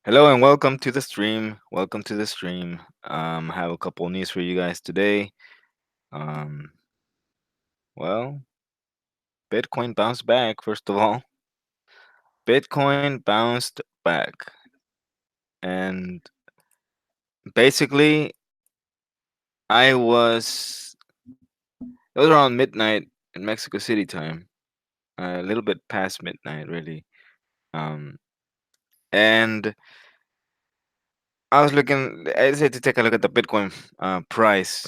Hello and welcome to the stream. Welcome to the stream. I have a couple news for you guys today. Um, well, Bitcoin bounced back. First of all, Bitcoin bounced back, and basically, I was it was around midnight in Mexico City time, a little bit past midnight, really. Um, and I was looking. I decided to take a look at the Bitcoin price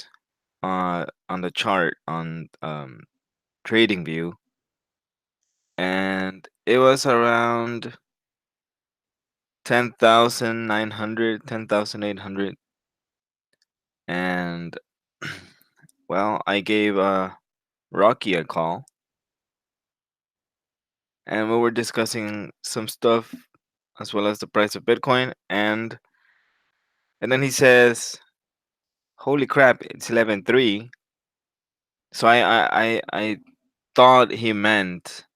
on the chart on TradingView, and it was around 10,900, 10,800, and well, I gave Rocky a call, and we were discussing some stuff as well as the price of Bitcoin, and then he says, "Holy crap, it's 11.3." So I thought he meant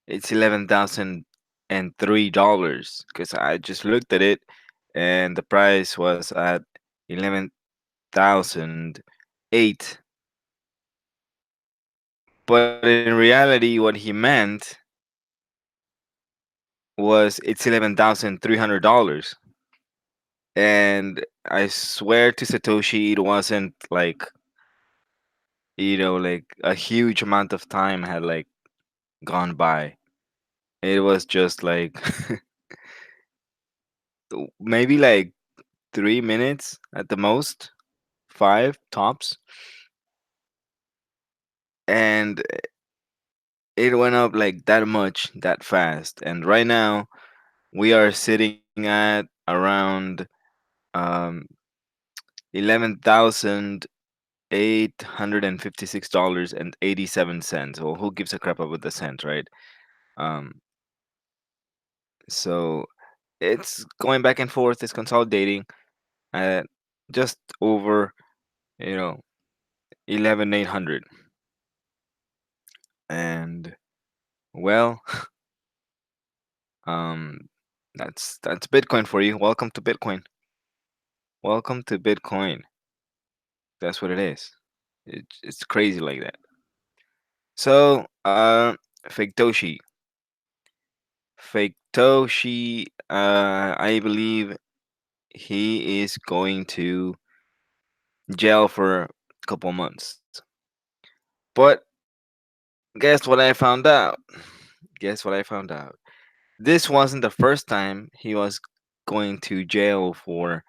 it's $11,003 because I just looked at it, and the price was at 11,008. But in reality, what he meant was it's $11,300. And I swear to Satoshi, it wasn't like, like a huge amount of time had like gone by. It was just like maybe like 3 minutes at the most, five tops. And it went up like that much, that fast. And right now, we are sitting at around um, 11,856.87. Well, who gives a crap about the cent, right? Um, so it's going back and forth. It's consolidating at just over, you know, 11,800. And well, um, that's Bitcoin for you. Welcome to Bitcoin. Welcome to Bitcoin. That's what it is. It's crazy like that. So, Faketoshi. Faketoshi, I believe he is going to jail for a couple months. But guess what I found out? Guess what I found out? This wasn't the first time he was going to jail for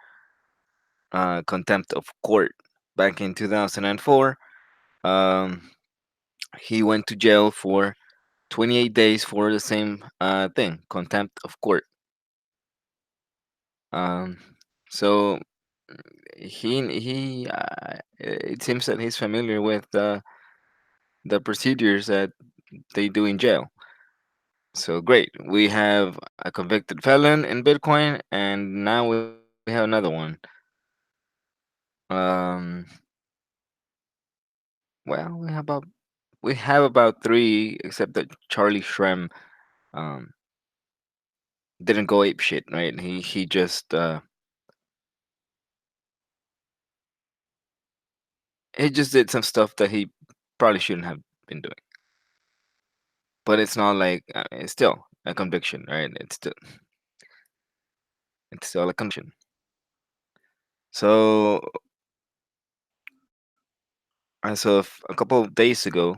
contempt of court. Back in 2004, um, he went to jail for 28 days for the same thing, contempt of court. Um, so it seems that he's familiar with the procedures that they do in jail. So great, we have a convicted felon in Bitcoin, and now we have another one. Um, well, we have about three, except that Charlie Shrem um didn't go ape shit, right? He just did some stuff that he probably shouldn't have been doing. But it's not like it's still a conviction, right? It's still a conviction. So as of a couple of days ago,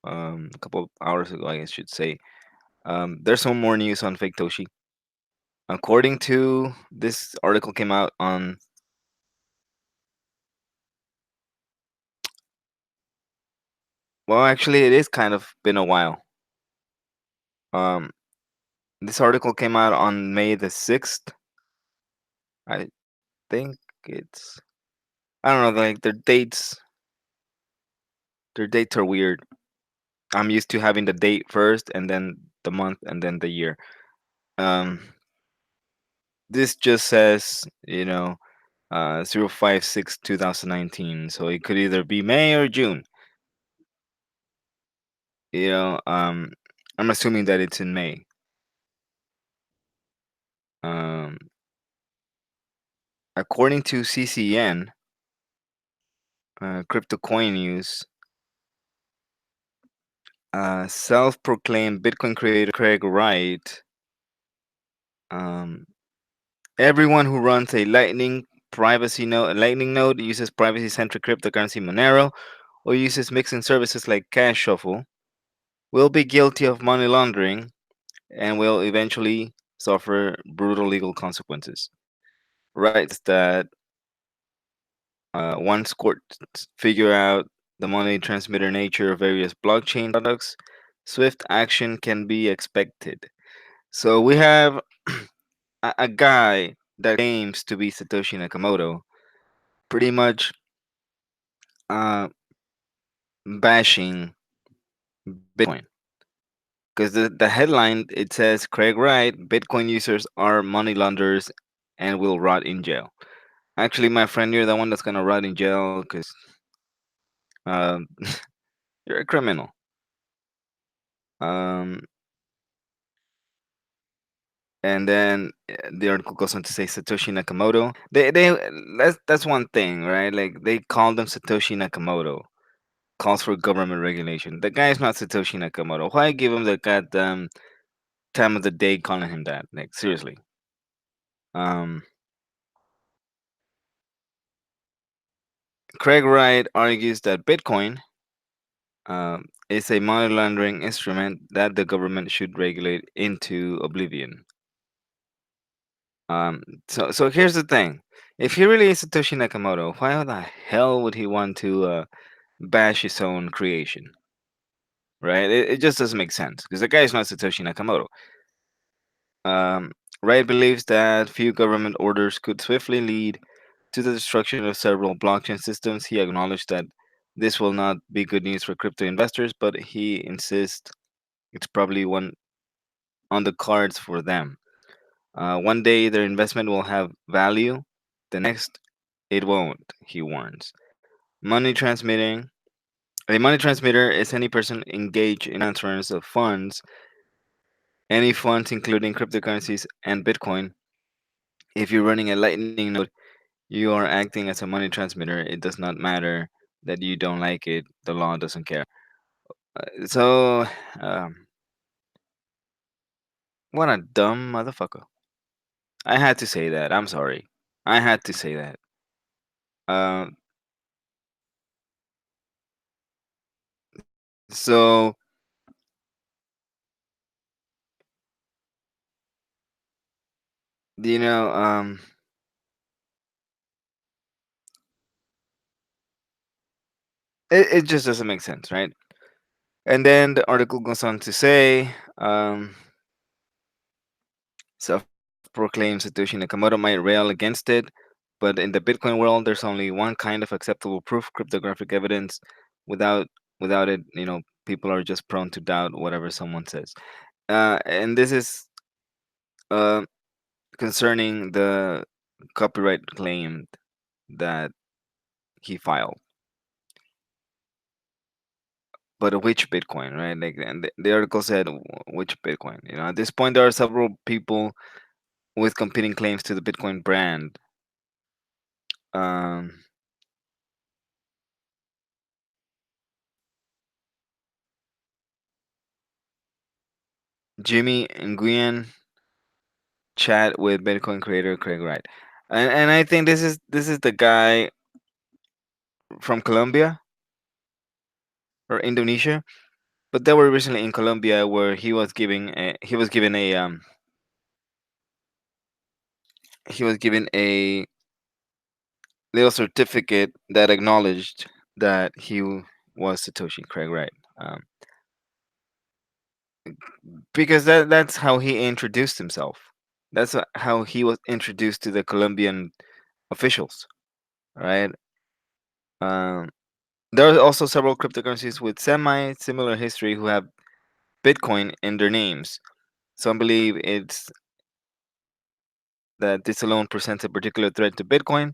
a couple of hours ago, I should say, there's some more news on Faketoshi. According to this article came out on, well, actually, it is kind of been a while. Um, this article came out on May the 6th. I think it's, I don't know, like their dates are weird. I'm used to having the date first and then the month and then the year. Um, this just says, 056 2019. So it could either be May or June. I'm assuming that it's in May. according to CCN, Crypto Coin News, self-proclaimed Bitcoin creator Craig Wright, um, everyone who runs a Lightning node uses privacy-centric cryptocurrency Monero or uses mixing services like Cash Shuffle will be guilty of money laundering and will eventually suffer brutal legal consequences. Wright says that once courts figure out the money transmitter nature of various blockchain products, swift action can be expected. So we have a guy that claims to be Satoshi Nakamoto, pretty much uh, bashing Bitcoin. Because the headline it says Craig Wright, Bitcoin users are money launderers and will rot in jail. Actually, my friend, you're the one that's gonna rot in jail because um, you're a criminal. Um, and then the article goes on to say Satoshi Nakamoto. They that's one thing, right? Like they call them Satoshi Nakamoto. Calls for government regulation. The guy is not Satoshi Nakamoto. Why give him the goddamn time of the day calling him that? Like seriously. Um, Craig Wright argues that Bitcoin is a money laundering instrument that the government should regulate into oblivion. So here's the thing: if he really is Satoshi Nakamoto, why the hell would he want to bash his own creation? Right? It just doesn't make sense because the guy is not Satoshi Nakamoto. Um, Wright believes that few government orders could swiftly lead to the destruction of several blockchain systems. He acknowledged that this will not be good news for crypto investors, but he insists it's probably one on the cards for them. One day their investment will have value, the next it won't, he warns. Money transmitting A money transmitter is any person engaged in transference of funds, any funds including cryptocurrencies and Bitcoin. If you're running a Lightning node, you are acting as a money transmitter. It does not matter that you don't like it. The law doesn't care. So, um, what a dumb motherfucker. I had to say that. I'm sorry. I had to say that. Um, so you know, it just doesn't make sense, right? And then the article goes on to say, self-proclaimed Satoshi Nakamoto might rail against it, but in the Bitcoin world, there's only one kind of acceptable proof: cryptographic evidence. Without without it, people are just prone to doubt whatever someone says. And this is uh, concerning the copyright claim that he filed. But which Bitcoin, right? Like, and the article said which Bitcoin. At this point, there are several people with competing claims to the Bitcoin brand. Um, Jimmy Nguyen chat with Bitcoin creator Craig Wright, and I think this is the guy from Colombia or Indonesia, but they were recently in Colombia where he was given a little certificate that acknowledged that he was Satoshi Craig Wright. Because that's how he introduced himself. That's how he was introduced to the Colombian officials, right? Um, there are also several cryptocurrencies with semi-similar history who have Bitcoin in their names. Some believe it's that this alone presents a particular threat to Bitcoin.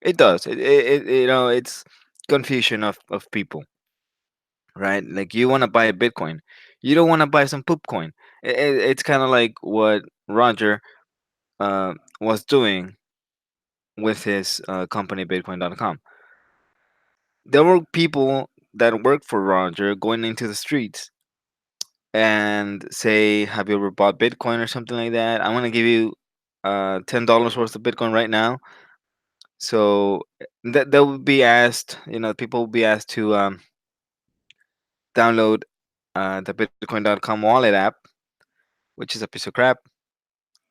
It does. It's confusion of people, right? Like you want to buy a Bitcoin, you don't want to buy some poop coin. It's kind of like what Roger was doing with his company Bitcoin.com. There were people that worked for Roger going into the streets and say, "Have you ever bought Bitcoin or something like that? I'm gonna give you $10 worth of Bitcoin right now." So that they will be asked, people will be asked to download the Bitcoin.com wallet app, which is a piece of crap,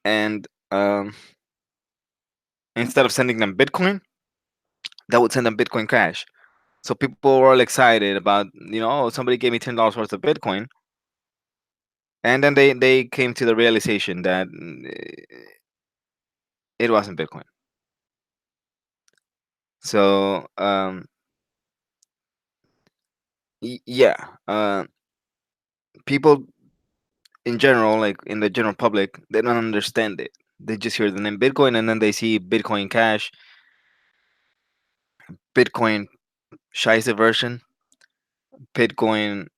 and instead of sending them Bitcoin, that would send them Bitcoin Cash. So people were all excited about, oh, somebody gave me $10 worth of Bitcoin, and then they came to the realization that it wasn't Bitcoin. So yeah, people in general, like in the general public, they don't understand it. They just hear the name Bitcoin and then they see Bitcoin Cash, Bitcoin Scheisse version, Bitcoin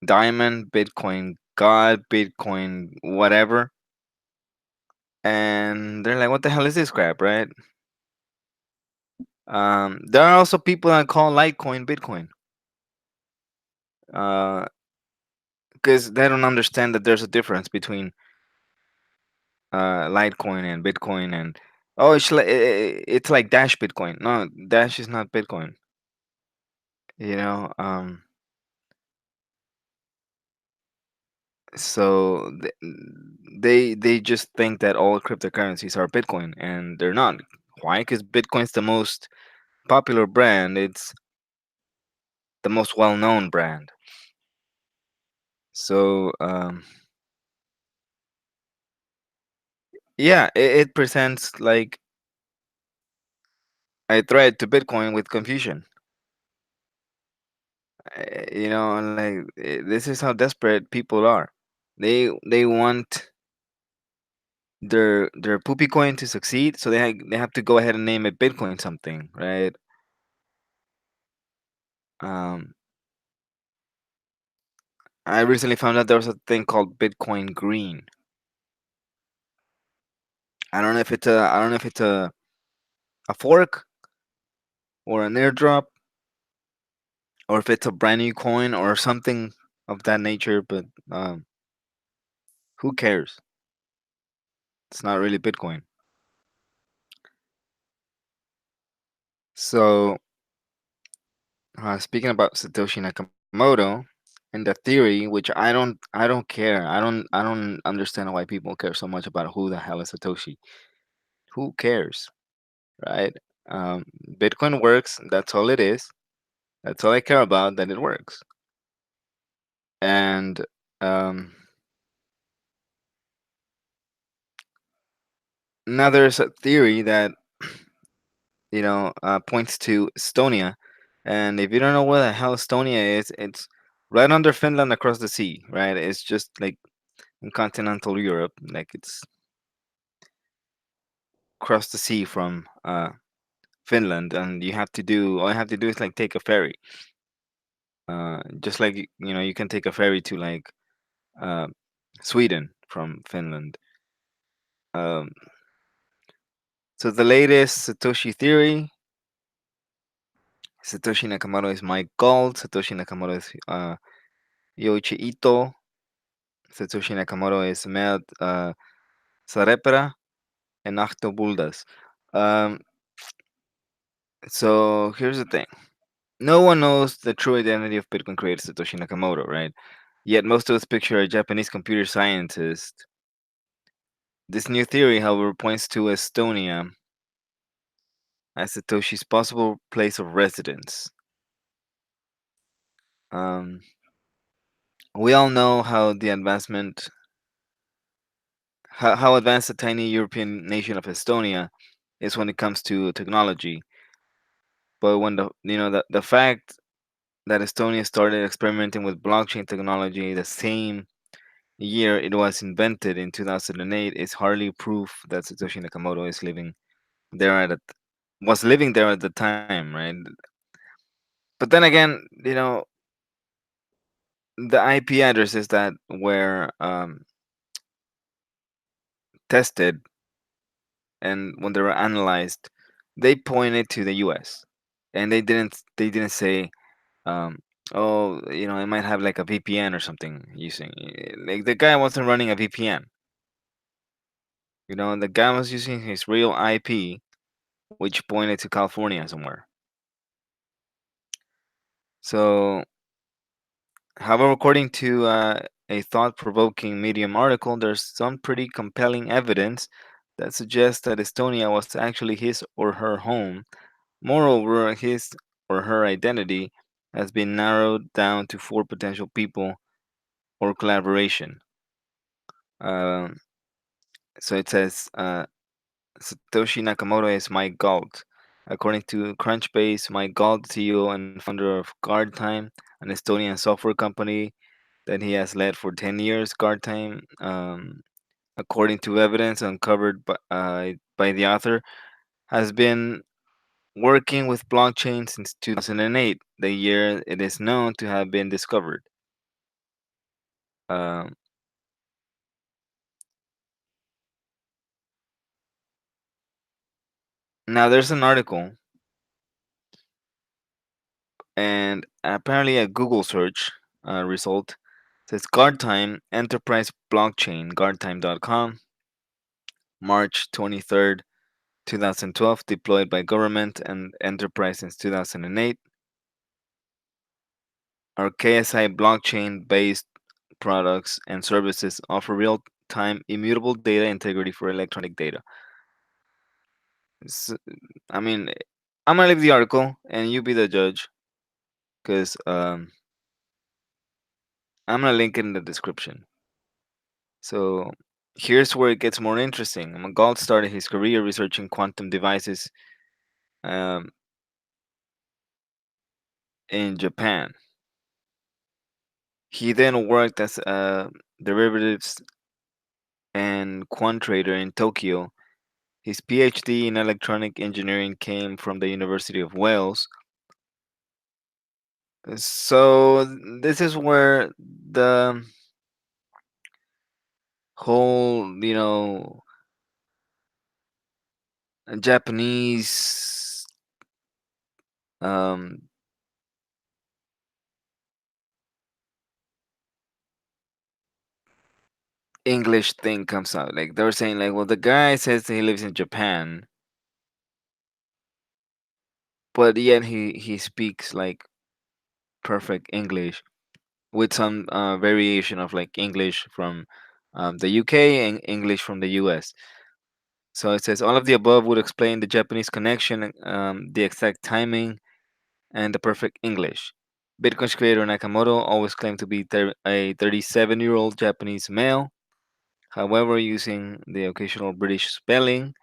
Diamond, Bitcoin God, Bitcoin whatever, and they're like, "What the hell is this crap?" Right? There are also people that call Litecoin Bitcoin, because they don't understand that there's a difference between Litecoin and Bitcoin, and oh, it's like Dash Bitcoin. No, Dash is not Bitcoin. You know, so they just think that all cryptocurrencies are Bitcoin, and they're not. Why? Because Bitcoin's the most popular brand. It's the most well-known brand. So yeah, it presents like a threat to Bitcoin with confusion. Like this is how desperate people are. They want their poopy coin to succeed, so they have to go ahead and name it Bitcoin something, right? Um, I recently found out there was a thing called Bitcoin Green. I don't know if it's a fork or an airdrop or if it's a brand new coin or something of that nature, but who cares? It's not really Bitcoin. So, speaking about Satoshi Nakamoto and the theory, which I don't care. I don't understand why people care so much about who the hell is Satoshi. Who cares, right? Um, Bitcoin works. That's all it is. That's all I care about. That it works. And um, now there's a theory that points to Estonia. And if you don't know where the hell Estonia is, it's right under Finland across the sea, right? It's just like in continental Europe, like it's across the sea from Finland, and all you have to do is like take a ferry. Just like you can take a ferry to like uh, Sweden from Finland. Um, so the latest Satoshi theory: Satoshi Nakamoto is Mike Gold. Satoshi Nakamoto is Yoichi Ito. Satoshi Nakamoto is Mert Sarepera and Achto Buldas. Um, so here's the thing. No one knows the true identity of Bitcoin creator Satoshi Nakamoto, right? Yet most of us picture a Japanese computer scientist. This new theory, however, points to Estonia as Satoshi's possible place of residence. Um, we all know how advanced the tiny European nation of Estonia is when it comes to technology. But when the fact that Estonia started experimenting with blockchain technology the same year it was invented in 2008 is hardly proof that Satoshi Nakamoto there at a, was living there at the time, right? But then again, the IP addresses that were tested and when they were analyzed they pointed to the U.S. and they didn't say, um, oh, it might have like a VPN or something using. Like the guy wasn't running a VPN. The guy was using his real IP, which pointed to California somewhere. So, however, according to a thought-provoking Medium article, there's some pretty compelling evidence that suggests that Estonia was actually his or her home. Moreover, his or her identity has been narrowed down to four potential people or collaboration. Um, so it says Satoshi Nakamoto is Mike Galt. According to Crunchbase, Mike Galt, CEO and founder of GuardTime, an Estonian software company that he has led for 10 years. GuardTime, according to evidence uncovered by the author, has been working with blockchain since 2008, the year it is known to have been discovered. Um, Now, there's an article, and apparently a Google search result says GuardTime Enterprise Blockchain, guardtime.com, March 23rd, 2012, deployed by government and enterprise since 2008. Our KSI blockchain based products and services offer real time immutable data integrity for electronic data. S I mean, I'm gonna leave the article and you be the judge because I'm gonna link it in the description. So here's where it gets more interesting. Magal started his career researching quantum devices um, in Japan. He then worked as a derivatives and quant trader in Tokyo. His PhD in electronic engineering came from the University of Wales. So this is where the whole, Japanese um, English thing comes out. Like they were saying, like, well, the guy says that he lives in Japan, but yet he speaks like perfect English with some variation of like English from the UK and English from the US. So it says all of the above would explain the Japanese connection, the exact timing, and the perfect English. Bitcoin's creator Nakamoto always claimed to be a 37-year-old Japanese male, however, using the occasional British spelling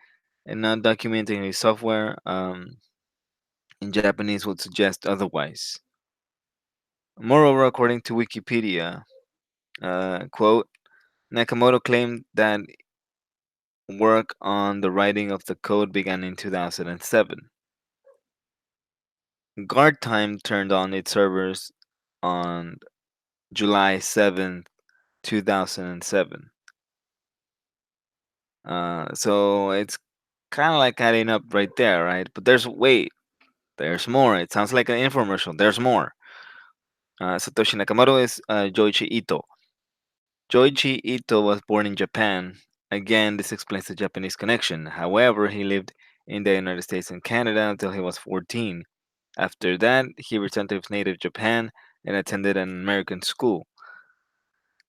and not documenting his software in Japanese would suggest otherwise. Moreover, according to Wikipedia, quote, Nakamoto claimed that work on the writing of the code began in 2007. Guard Time turned on its servers on July 7th, 2007. So it's kind of like adding up right there, right? But there's more. It sounds like an infomercial. There's more. Satoshi Nakamoto is Joichi Ito. Joichi Ito was born in Japan. Again, this explains the Japanese connection. However, he lived in the United States and Canada until he was 14. After that, he returned to his native Japan and attended an American school.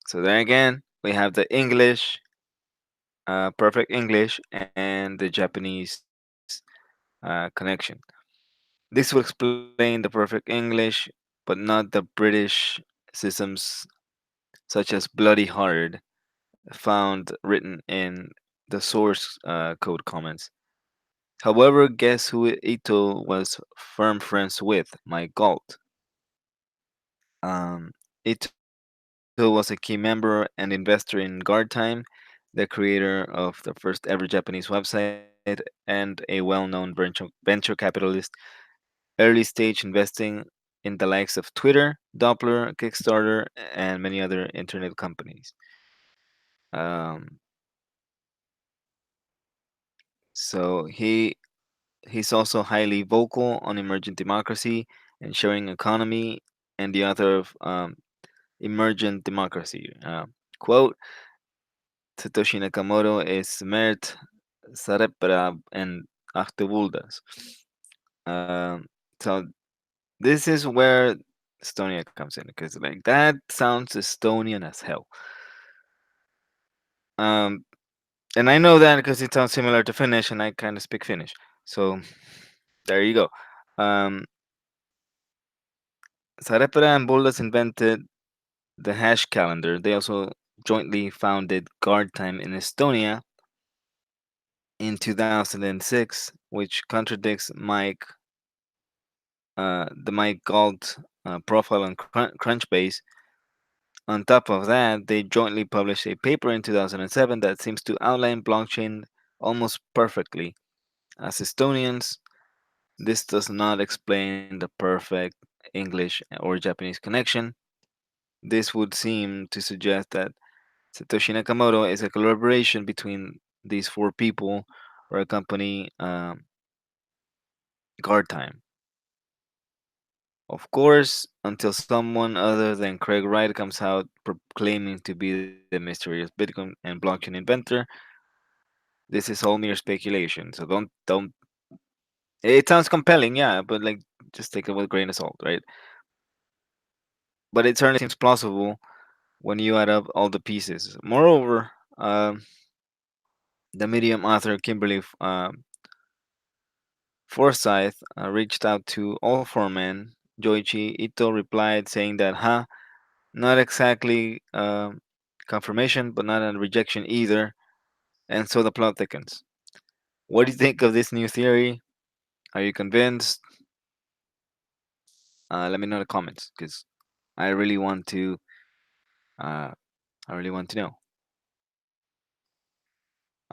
So there again, we have the English, perfect English, and the Japanese connection. This will explain the perfect English, but not the British systems such as Bloody Hard found written in the source code comments. However, guess who Ito was firm friends with? Mike Galt. Ito was a key member and investor in GuardTime, the creator of the first ever Japanese website and a well-known venture capitalist, early stage investing in the likes of Twitter, Doppler, Kickstarter, and many other internet companies. Um, so He's also highly vocal on emergent democracy and sharing economy, and the author of Emergent Democracy. Quote, Satoshi Nakamoto is mert Sarepra and Achtebuldas. Um, so this is where Estonia comes in because like that sounds Estonian as hell. Um, and I know that because it sounds similar to Finnish, and I kind of speak Finnish. So there you go. Um, Sarepra and Buldas invented the hash calendar. They also jointly founded Guard Time in Estonia in 2006, which contradicts the Mike Galt profile on Crunchbase. On top of that, they jointly published a paper in 2007 that seems to outline blockchain almost perfectly. As Estonians, this does not explain the perfect English or Japanese connection. This would seem to suggest that Satoshi Nakamoto is a collaboration between these four people or a company guard time. Of course, until someone other than Craig Wright comes out proclaiming to be the mysterious Bitcoin and blockchain inventor, this is all mere speculation. So don't. It sounds compelling, yeah, but like just take it with a grain of salt, right? But it certainly seems plausible when you add up all the pieces. Moreover, the Medium author Kimberly Forsyth reached out to all four men. Joichi Ito replied saying that, huh, not exactly confirmation, but not a rejection either. And so the plot thickens. What do you think of this new theory? Are you convinced? Let me know in the comments because I really want to. Uh, I really want to know.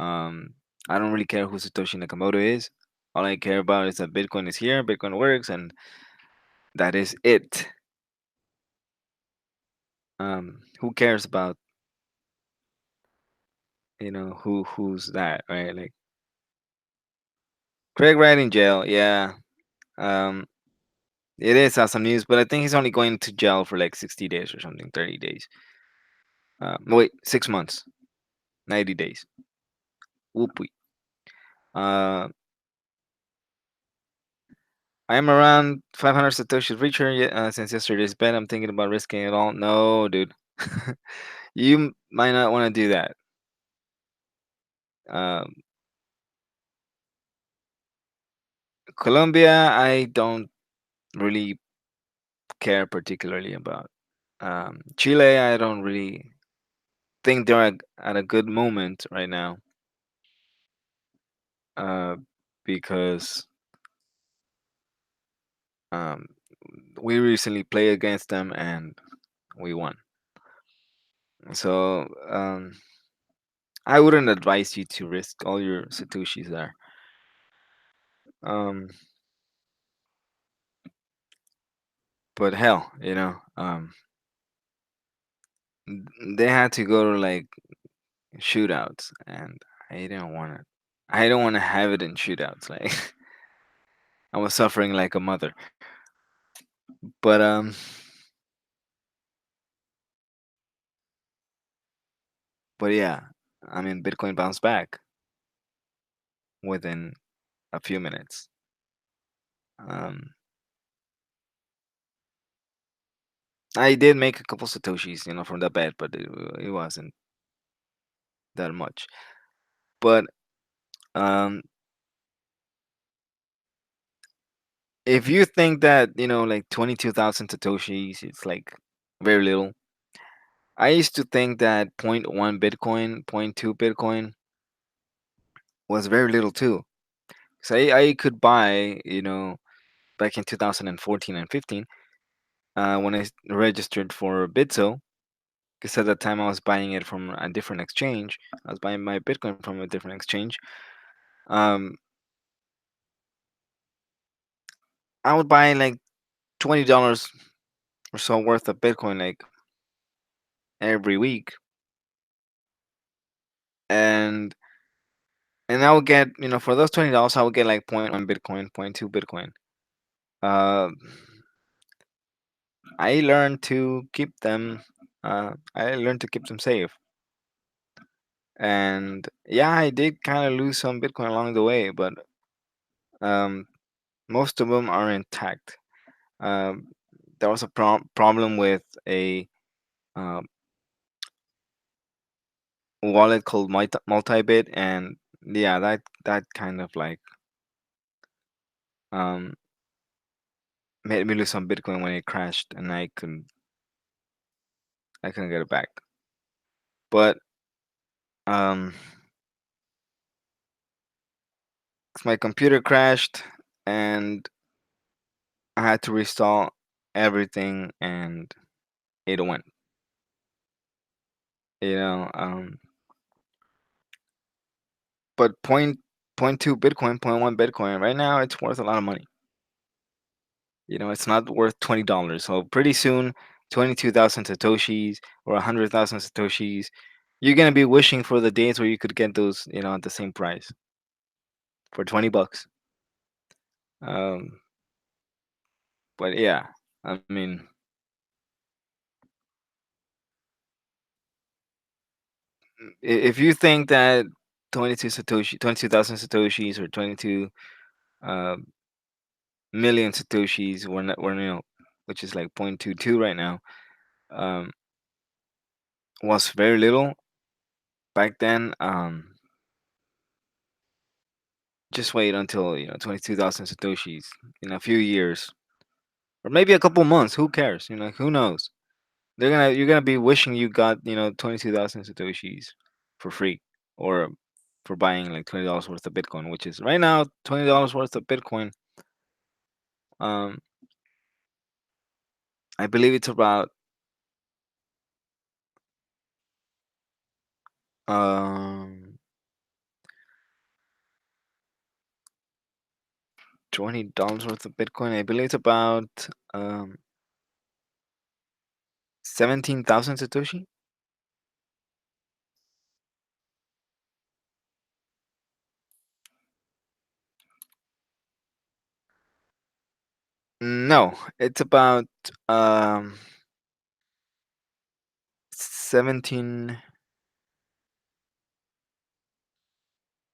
Um, I don't really care who Satoshi Nakamoto is. All I care about is that Bitcoin is here, Bitcoin works, and that is it. Who cares about who's that, right? Like Craig Wright in jail, yeah. Um, it is awesome news, but I think he's only going to jail for like 60 days or something, 30 days. No, wait, 6 months, 90 days. Whoopee. Uh, I am around 500 Satoshis richer since yesterday's bet. I'm thinking about risking it all. No, dude. You might not want to do that. Um, Colombia, I don't really care particularly about. Chile, I don't really think they're at a good moment right now uh, because um, we recently played against them and we won. So I wouldn't advise you to risk all your satoshis there. Um, but hell, they had to go to like shootouts, and I didn't want to. I don't want to have it in shootouts. Like I was suffering like a mother. But yeah, I mean, Bitcoin bounced back within a few minutes. Um, I did make a couple satoshis, from that bet, but it wasn't that much. But um, if you think that like 22,000 satoshis, it's like very little. I used to think that zero point 0.1 Bitcoin, zero point 0.2 Bitcoin was very little too. So I could buy, back in 2014 and 15, when I registered for Bitso, because at that time I was buying it from a different exchange. I was buying my Bitcoin from a different exchange. Um, I would buy like $20 or so worth of Bitcoin like every week, and and I would get, for those $20, I would get like point 0.1 Bitcoin, point 0.2 Bitcoin. Uh, I learned to keep them. I learned to keep them safe, and yeah, I did kind of lose some Bitcoin along the way, but um, most of them are intact. Um, there was a problem with a uh, wallet called Multibit, and yeah, that kind of like um, made me lose some Bitcoin when it crashed, and I couldn't get it back. But um, my computer crashed, and I had to restart everything, and it went. You know, but point two Bitcoin, point one Bitcoin. Right now, it's worth a lot of money. It's not worth $20. So pretty soon, 22,000 satoshis or 100,000 satoshis, you're gonna be wishing for the days where you could get those, at the same price for $20. Um, but yeah, I mean, if you think that 22,000 satoshis or 22 uh, million satoshis were not, were which is like 0.22 right now, um, was very little back then. Just wait until 22,000 satoshis in a few years, or maybe a couple months. Who cares? Who knows? You're gonna be wishing you got 22,000 satoshis for free, or for buying like $20 worth of Bitcoin, which is right now $20 worth of Bitcoin. Um, I believe it's about um $20 worth of Bitcoin. I believe it's about 17,000 satoshi. No, it's about 17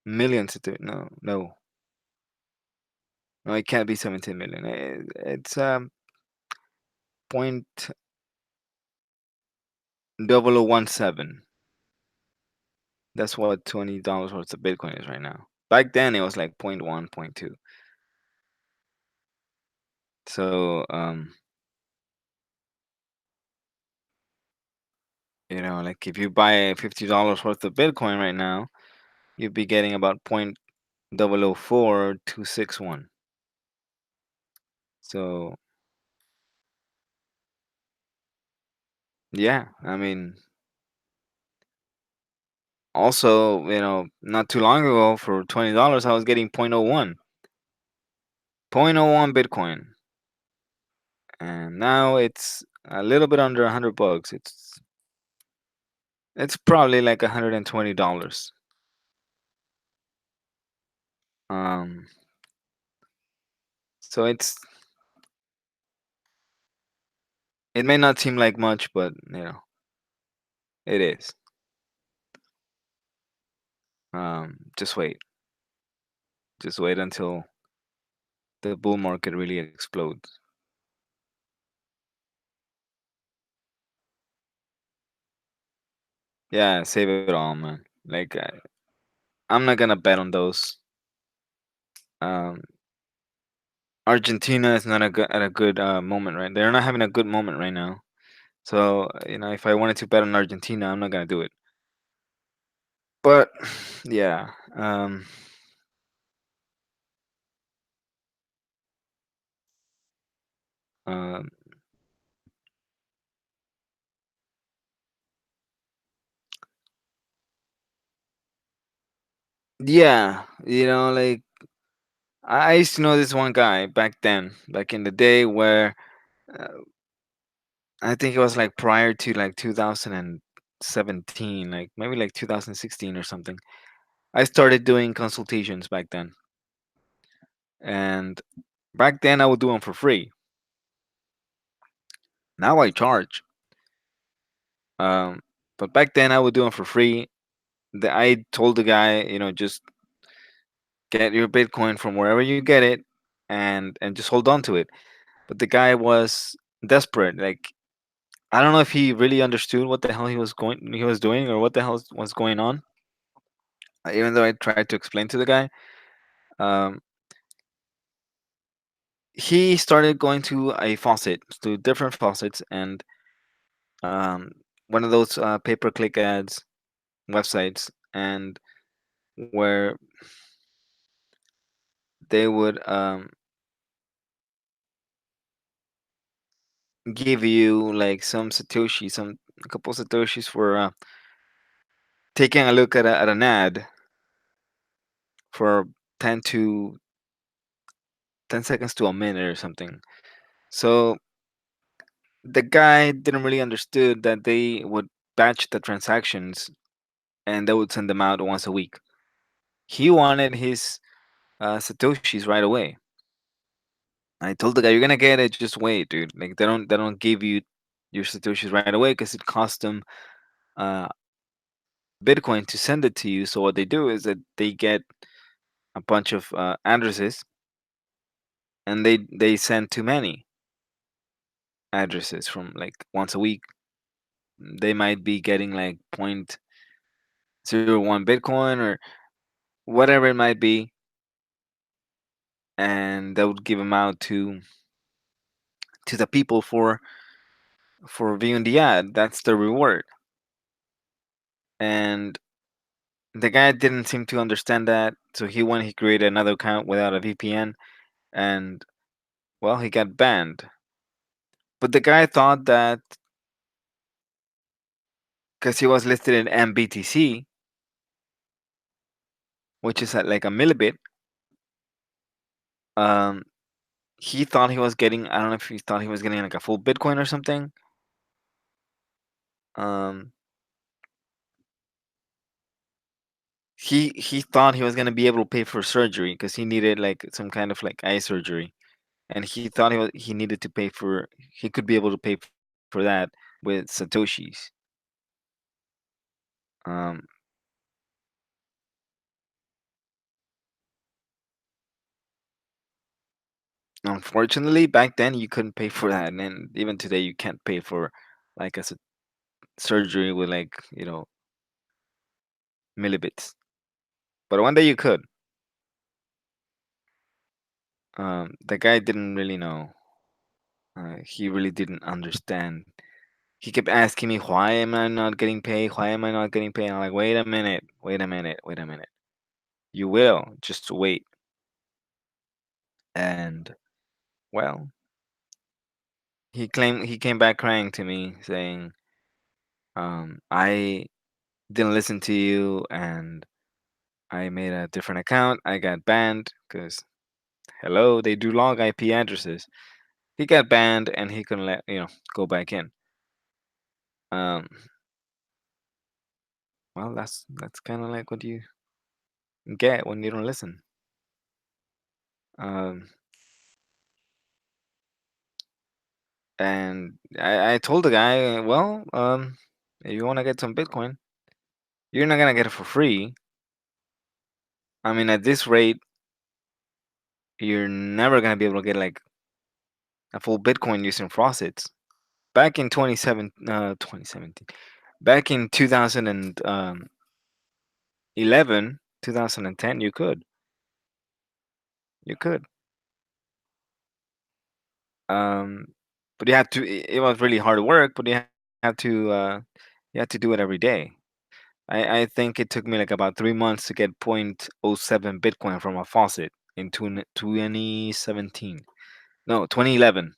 million satoshi. No, no, no. It can't be 17 million. It's point 0017. That's what $20 worth of Bitcoin is right now. Back then it was like point one, point two. So like if you buy $50 worth of Bitcoin right now, you'd be getting about point 004261. So yeah, I mean, also, not too long ago for $20 I was getting point oh 0.01, point oh 0.01 Bitcoin, and now it's a little bit under $100. It's probably like $120. Um, so it may not seem like much, but it is. Just wait, just wait until the bull market really explodes. Yeah, save it all, man. Like I'm not gonna bet on those. Um, Argentina is not at a good moment, right? They're not having a good moment right now. So if I wanted to bet on Argentina, I'm not gonna do it. But yeah, um, yeah, like I used to know this one guy back then, back in the day, where uh, I think it was like prior to like 2017, like maybe like 2016 or something. I started doing consultations back then, and back then I would do them for free. Now I charge. Um, but back then I would do them for free. I told the guy, just get your Bitcoin from wherever you get it, and just hold on to it. But the guy was desperate. Like, I don't know if he really understood what the hell he was doing, or what the hell was going on. Even though I tried to explain to the guy, um, he started going to a faucet, to different faucets, and um, one of those pay-per-click ads websites, and where they would give you like some satoshi, some a couple satoshis for taking a look at an ad for 10 to 10 seconds to a minute or something. So the guy didn't really understood that they would batch the transactions, and they would send them out once a week. He wanted his satoshis right away. I told the guy, "You're gonna get it. Just wait, dude. Like, they don't give you your satoshis right away because it costs them uh, Bitcoin to send it to you. So what they do is that they get a bunch of addresses, and they send too many addresses from like once a week. They might be getting like 0.01 Bitcoin or whatever it might be, and that would give them out to the people for viewing the ad. That's the reward." And the guy didn't seem to understand that, so he created another account without a VPN, and well, he got banned. But the guy thought that because he was listed in MBTC, which is at like a millibit, um, he thought he was getting. I don't know if he thought he was getting like a full Bitcoin or something. Um, he thought he was gonna be able to pay for surgery because he needed like some kind of like eye surgery, and he thought he needed to pay for. He could be able to pay for that with satoshis. Um, Unfortunately, back then you couldn't pay for that, and then even today you can't pay for like surgery with like millibits. But one day you could. The guy didn't really know. He really didn't understand. He kept asking me, "Why am I not getting paid? Why am I not getting paid?" I'm like, "Wait a minute, wait a minute, wait a minute. You will. Just wait." And well, he came back crying to me, saying, "I didn't listen to you, and I made a different account. I got banned because hello, they do log IP addresses." He got banned, and he couldn't go back in. Um, well, that's kind of like what you get when you don't listen. Um, and I told the guy, well, if you want to get some Bitcoin, you're not gonna get it for free. I mean, at this rate, you're never gonna be able to get like a full Bitcoin using faucets. Back in 2017, back in 2011, 2010, you could. Um, but you had to. It was really hard work, but you had to do it every day. I think it took me like about 3 months to get 0.07 Bitcoin from a faucet in 2017. No, 2011.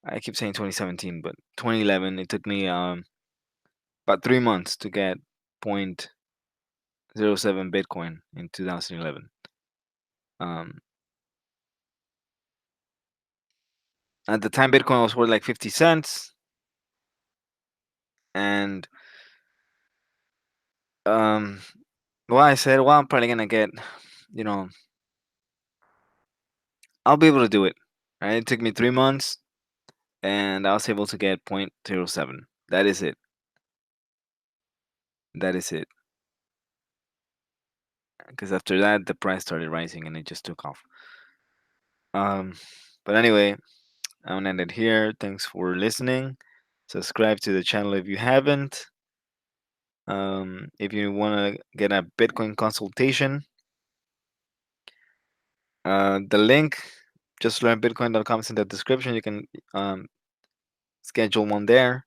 I keep saying 2017, but 2011. It took me about 3 months to get 0.07 Bitcoin in 2011. Um, at the time, Bitcoin was worth like 50 cents, and um, well, I said, well, I'm probably gonna get, you know, I'll be able to do it. Right? It took me 3 months, and I was able to get 0.07. That is it. That is it. Because after that, the price started rising, and it just took off. Um, but anyway, I'm gonna end it here. Thanks for listening. Subscribe to the channel if you haven't. If you want to get a Bitcoin consultation, the link justlearnbitcoin.com is in the description. You can um, schedule one there.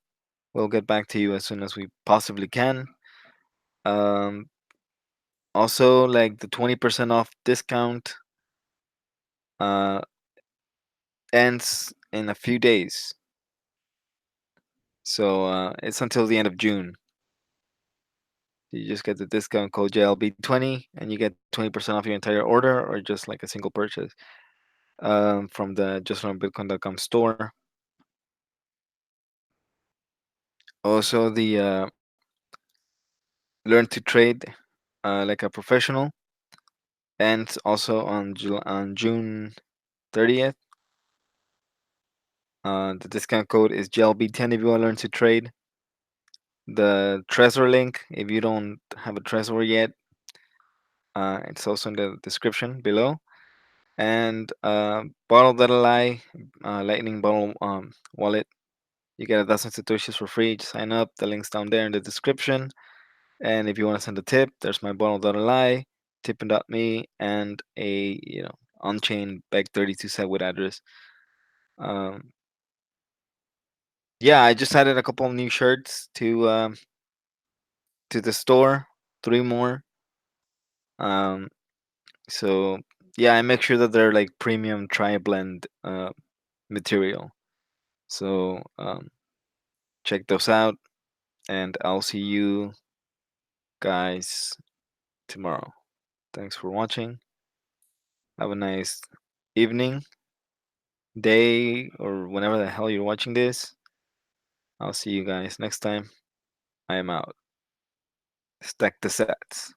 We'll get back to you as soon as we possibly can. Um, Also, like the 20% off discount uh, ends in a few days. So it's until the end of June. You just get the discount code JLB20 and you get 20% off your entire order or just like a single purchase from the justlearnbitcoin.com store. Also, the Learn to Trade like a professional ends also on June 30th. The discount code is JLB10 if you want to learn to trade. The Trezor link, if you don't have a Trezor yet, it's also in the description below. And Bottle.li Lightning Bottle wallet. You get 1,000 Satoshis for free. Just sign up. The link's down there in the description. And if you want to send a tip, there's my Bottle.li, tipping.me, and a on-chain BECH32 SegWit address. Um, yeah, I just added a couple of new shirts to the store. 3 more. Um, So yeah, I make sure that they're like premium tri blend material. So check those out, and I'll see you guys tomorrow. Thanks for watching. Have a nice evening, day, or whenever the hell you're watching this. I'll see you guys next time. I am out. Stack the sets.